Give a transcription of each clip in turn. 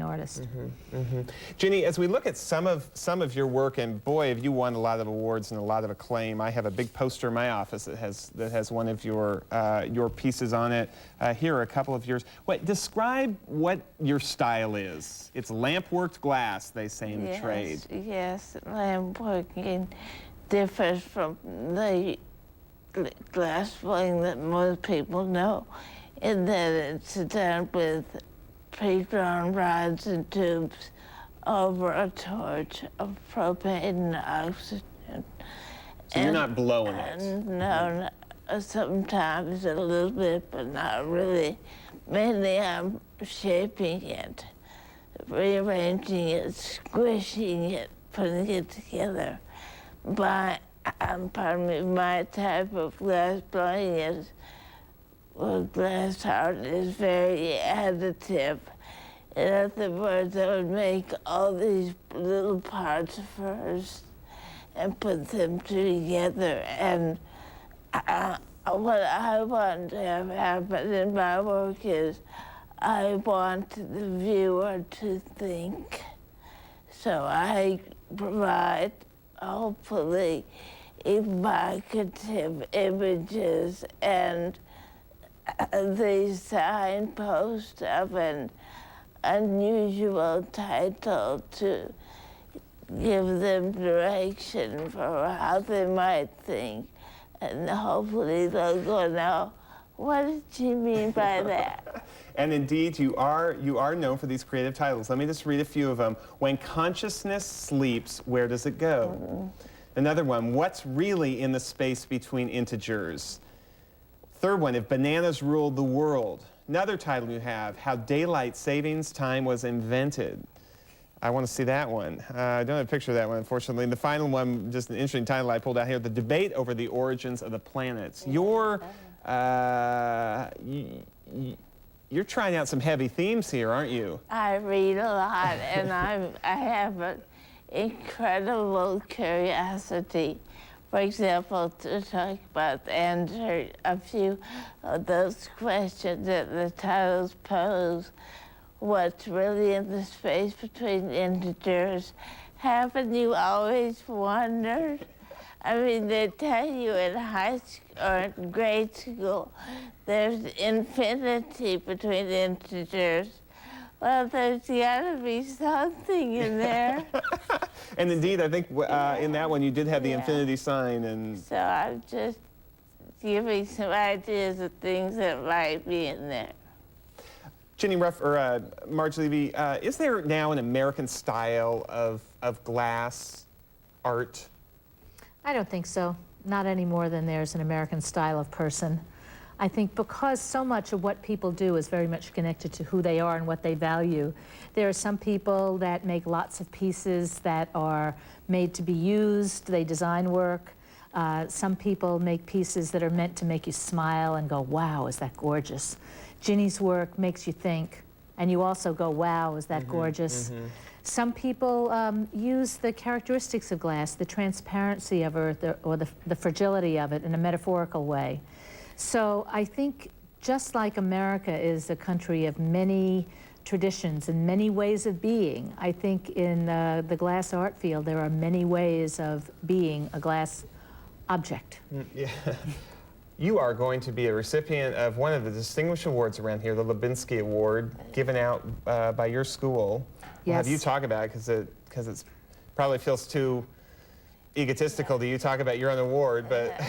artist. Ginny, as we look at some of your work, and boy, have you won a lot of awards and a lot of acclaim. I have a big poster in my office that has one of your pieces on it. Here are a couple of yours. Describe what your style is. It's lamp-worked glass, they say in the trade. Yes, lamp working differs from the glass blowing that most people know, in that it's done with pre-drawn rods and tubes over a torch of propane and oxygen. So you're not blowing it? No, sometimes a little bit, but not really. Mainly I'm shaping it, rearranging it, squishing it, putting it together. My type of glass blowing is, well, glass art is very additive. In other words, I would make all these little parts first and put them together. And what I want to have happen in my work is I want the viewer to think. So I provide, hopefully, evocative images and the signpost of an unusual title to give them direction for how they might think. And hopefully they'll go, now, what did she mean by that? And indeed, you are known for these creative titles. Let me just read a few of them. When consciousness sleeps, where does it go? Another one, what's really in the space between integers? Third one, if bananas ruled the world. Another title you have, how daylight savings time was invented. I want to see that one. I don't have a picture of that one, unfortunately. And the final one, just an interesting title I pulled out here, the debate over the origins of the planets. You're trying out some heavy themes here, aren't you? I read a lot, and I have an incredible curiosity. For example, to talk about the answer a few of those questions that the titles pose. What's really in the space between integers? Haven't you always wondered? I mean, they tell you in high school or in grade school, there's infinity between integers. Well, there's got to be something in there. And indeed, I think in that one you did have the infinity sign. And so I'm just giving some ideas of things that might be in there. Ginny Ruff, or Marge Levy, is there now an American style of glass art? I don't think so. Not any more than there's an American style of person. I think because so much of what people do is very much connected to who they are and what they value. There are some people that make lots of pieces that are made to be used. They design work. Some people make pieces that are meant to make you smile and go, wow, is that gorgeous? Ginny's work makes you think, and you also go, wow, is that gorgeous? Some people use the characteristics of glass, the transparency of it, or the fragility of it in a metaphorical way. So I think just like America is a country of many traditions and many ways of being, I think in the glass art field there are many ways of being a glass object. Yeah. You are going to be a recipient of one of the distinguished awards around here, the Lubinsky Award, given out by your school. Yes. We'll have you talk about it because it probably feels too egotistical to you talk about your own award, but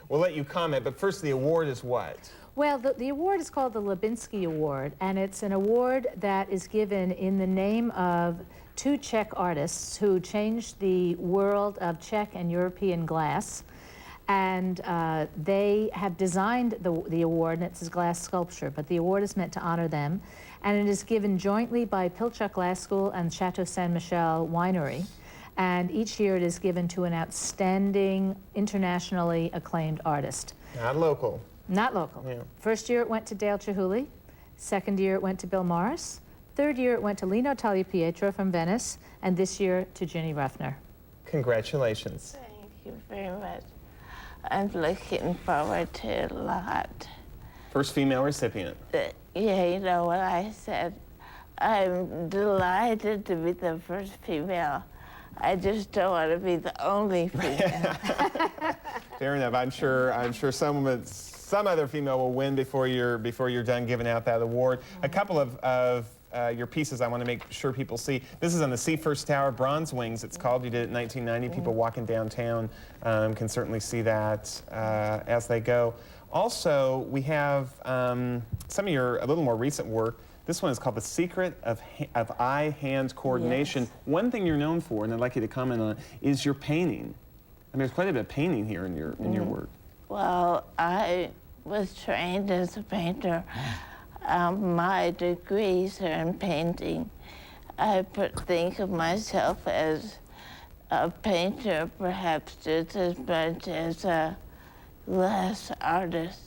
we'll let you comment. But first, the award is what? Well, the award is called the Lubinsky Award, and it's an award that is given in the name of two Czech artists who changed the world of Czech and European glass. And they have designed the award, and it's a glass sculpture, but the award is meant to honor them. And it is given jointly by Pilchuck Glass School and Chateau Saint Michel Winery. And each year it is given to an outstanding, internationally acclaimed artist. Not local. Not local. Yeah. First year it went to Dale Chihuly. Second year it went to Bill Morris. Third year it went to Lino Tagliapietro from Venice. And this year to Ginny Ruffner. Congratulations. Thank you very much. I'm looking forward to it a lot. First female recipient. Yeah, you know what I said? I'm delighted to be the first female. I just don't want to be the only female. Fair enough. I'm sure some other female will win before you're done giving out that award. A couple of your pieces I want to make sure people see. This is on the Seafirst Tower, Bronze Wings it's called. You did it in 1990. People walking downtown can certainly see that as they go. Also, we have some of your a little more recent work. This one is called The Secret of Eye-Hand Coordination. Yes. One thing you're known for, and I'd like you to comment on, is your painting. I mean, there's quite a bit of painting here in your work. Well, I was trained as a painter. My degrees are in painting. I think of myself as a painter, perhaps just as much as a glass artist.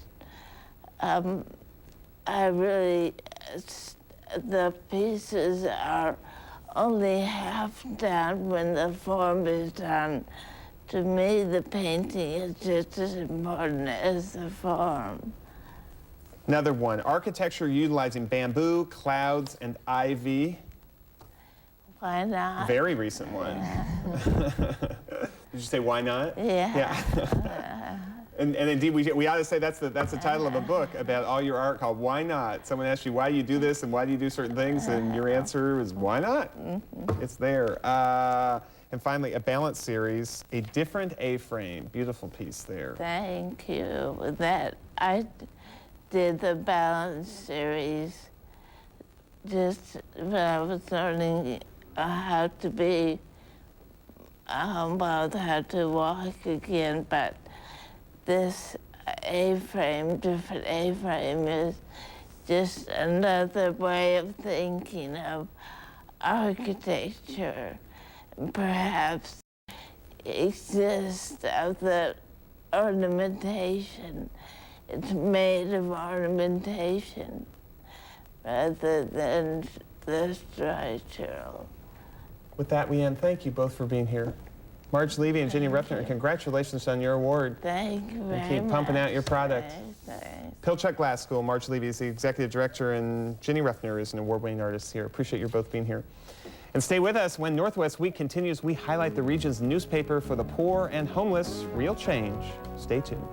The pieces are only half done when the form is done. To me, the painting is just as important as the form. Another one, architecture utilizing bamboo, clouds, and ivy. Why not? Very recent one. Did you say why not? Yeah. Yeah. and indeed, we ought to say that's the title of a book about all your art called Why Not? Someone asks you why do you do this and why do you do certain things, and your answer is why not? It's there. And finally, a balance series, A Different A-Frame. Beautiful piece there. Thank you. I did the balance series just when I was learning how to walk again, but this A-frame, different A-frame, is just another way of thinking of architecture. Perhaps exists of the ornamentation. It's made of ornamentation rather than the structural. With that, we end. Thank you both for being here. Marge Levy and Ginny Ruffner, congratulations on your award. Thank you very much. Keep pumping out your product. Thanks. Pilchuck Glass School, Marge Levy is the executive director, and Ginny Ruffner is an award-winning artist here. Appreciate you both being here. And stay with us. When Northwest Week continues, we highlight the region's newspaper for the poor and homeless, Real Change. Stay tuned.